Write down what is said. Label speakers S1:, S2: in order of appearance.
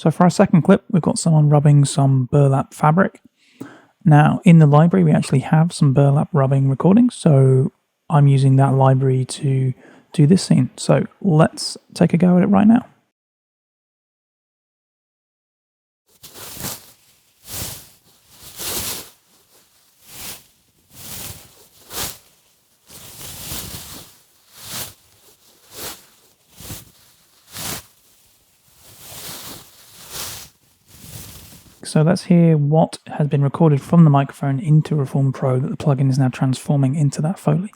S1: So for our second clip, we've got someone rubbing some burlap fabric. Now, in the library, we actually have some burlap rubbing recordings, so I'm using that library to do this scene. So let's take a go at it right now. So let's hear what has been recorded from the microphone into Reform Pro that the plugin is now transforming into that Foley.